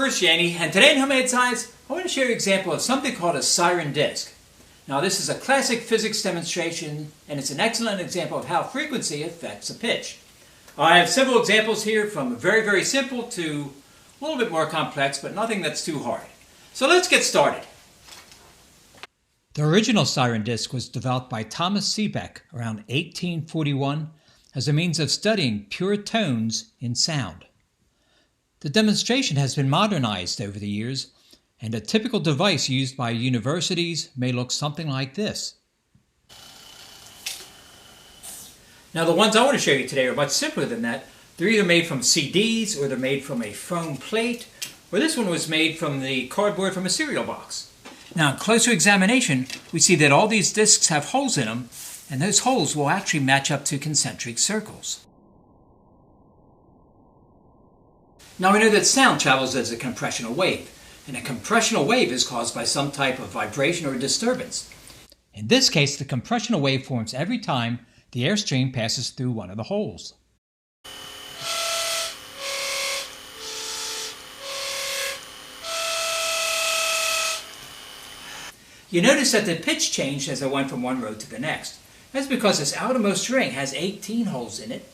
Bruce Yeany, and today in Homemade Science, I want to share an example of something called a siren disc. Now this is a classic physics demonstration, and it's an excellent example of how frequency affects a pitch. I have several examples here from very simple to a little bit more complex, but nothing that's too hard. So let's get started. The original siren disc was developed by Thomas Seebeck around 1841 as a means of studying pure tones in sound. The demonstration has been modernized over the years, and a typical device used by universities may look something like this. Now the ones I want to show you today are much simpler than that. They're either made from CDs, or they're made from a foam plate, or this one was made from the cardboard from a cereal box. Now in closer examination, we see that all these discs have holes in them, and those holes will actually match up to concentric circles. Now we know that sound travels as a compressional wave, and a compressional wave is caused by some type of vibration or disturbance. In this case, the compressional wave forms every time the airstream passes through one of the holes. You notice that the pitch changed as I went from one row to the next. That's because this outermost ring has 18 holes in it.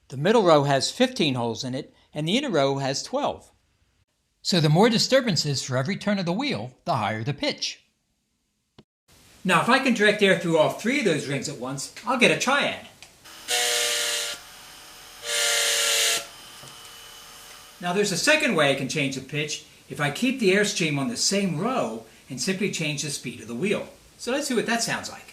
The middle row has 15 holes in it, and the inner row has 12. So the more disturbances for every turn of the wheel, the higher the pitch. Now if I can direct air through all three of those rings at once, I'll get a triad. Now there's a second way I can change the pitch if I keep the airstream on the same row and simply change the speed of the wheel. So let's see what that sounds like.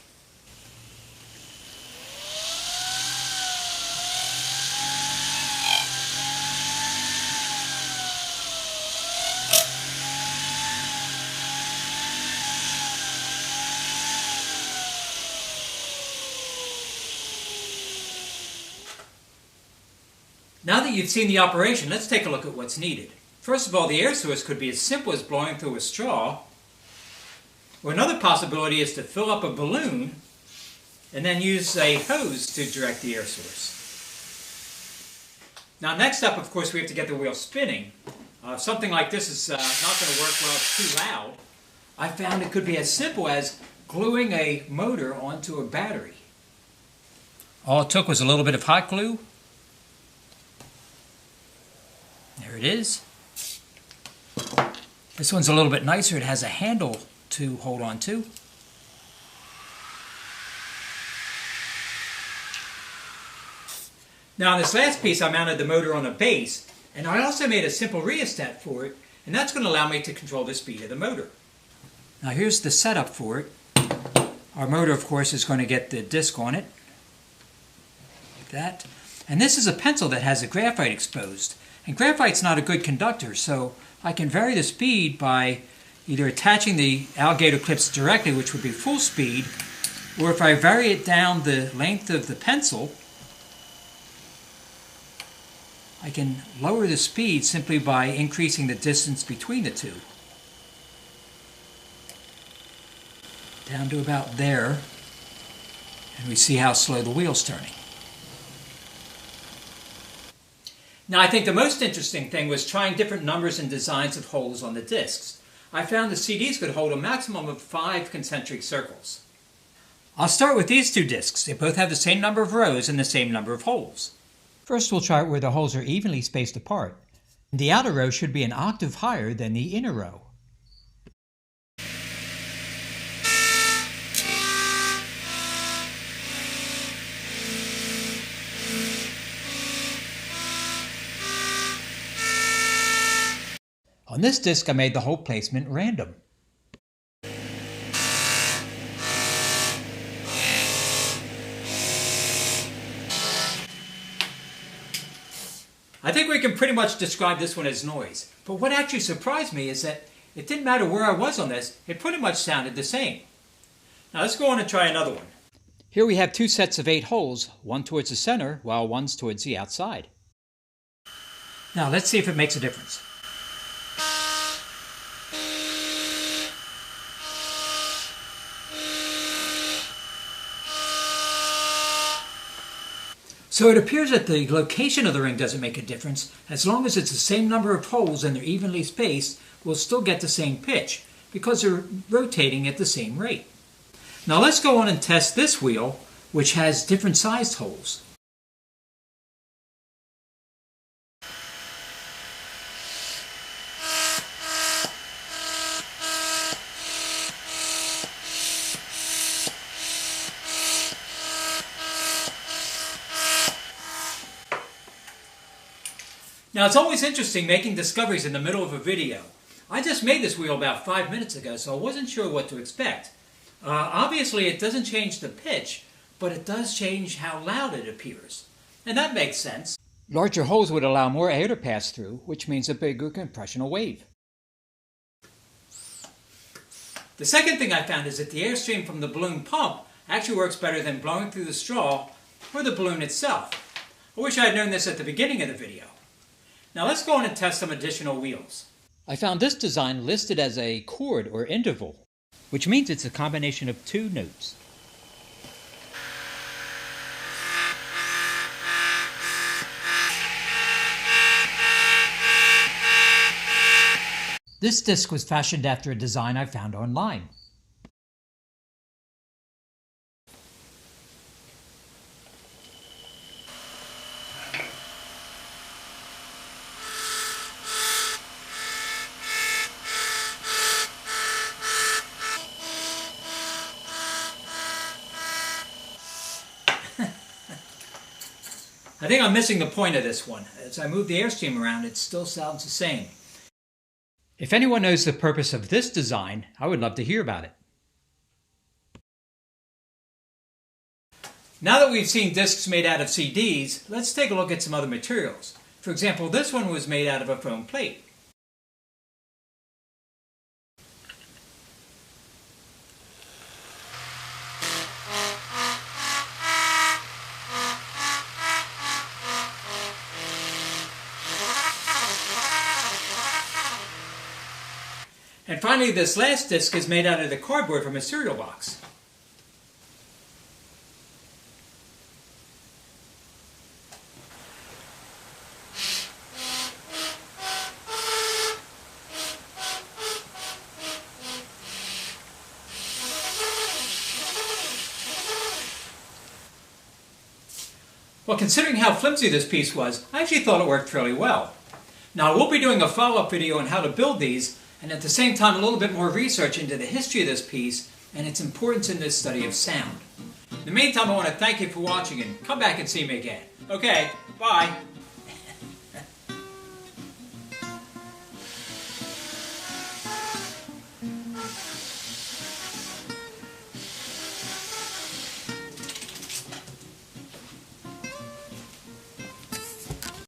Now that you've seen the operation, let's take a look at what's needed. First of all, the air source could be as simple as blowing through a straw, or another possibility is to fill up a balloon and then use a hose to direct the air source. Now next up, of course, we have to get the wheel spinning. Something like this is not going to work well, it's too loud. I found it could be as simple as gluing a motor onto a battery. All it took was a little bit of hot glue. There it is. This one's a little bit nicer. It has a handle to hold on to. Now on this last piece I mounted the motor on a base, and I also made a simple rheostat for it, and that's going to allow me to control the speed of the motor. Now here's the setup for it. Our motor, of course, is going to get the disc on it, like that. And this is a pencil that has a graphite exposed. And graphite's not a good conductor, so I can vary the speed by either attaching the alligator clips directly, which would be full speed, or if I vary it down the length of the pencil, I can lower the speed simply by increasing the distance between the two. Down to about there, and we see how slow the wheel's turning. Now I think the most interesting thing was trying different numbers and designs of holes on the discs. I found the CDs could hold a maximum of 5 concentric circles. I'll start with these two discs. They both have the same number of rows and the same number of holes. First we'll try it where the holes are evenly spaced apart. The outer row should be an octave higher than the inner row. On this disc I made the hole placement random. I think we can pretty much describe this one as noise. But what actually surprised me is that it didn't matter where I was on this, it pretty much sounded the same. Now let's go on and try another one. Here we have two sets of 8 holes, one towards the center while one's towards the outside. Now let's see if it makes a difference. So it appears that the location of the ring doesn't make a difference. As long as it's the same number of holes and they're evenly spaced, we'll still get the same pitch because they're rotating at the same rate. Now let's go on and test this wheel, which has different sized holes. Now it's always interesting making discoveries in the middle of a video. I just made this wheel about 5 minutes ago, so I wasn't sure what to expect. Obviously it doesn't change the pitch, but it does change how loud it appears. And that makes sense. Larger holes would allow more air to pass through, which means a bigger compressional wave. The second thing I found is that the airstream from the balloon pump actually works better than blowing through the straw or the balloon itself. I wish I had known this at the beginning of the video. Now let's go on and test some additional wheels. I found this design listed as a chord or interval, which means it's a combination of two notes. This disc was fashioned after a design I found online. I think I'm missing the point of this one. As I move the airstream around, it still sounds the same. If anyone knows the purpose of this design, I would love to hear about it. Now that we've seen discs made out of CDs, let's take a look at some other materials. For example, this one was made out of a foam plate. And finally, this last disc is made out of the cardboard from a cereal box. Well, considering how flimsy this piece was, I actually thought it worked fairly well. Now, we'll be doing a follow-up video on how to build these, and at the same time a little bit more research into the history of this piece and its importance in the study of sound. In the meantime, I want to thank you for watching and come back and see me again. Okay, bye.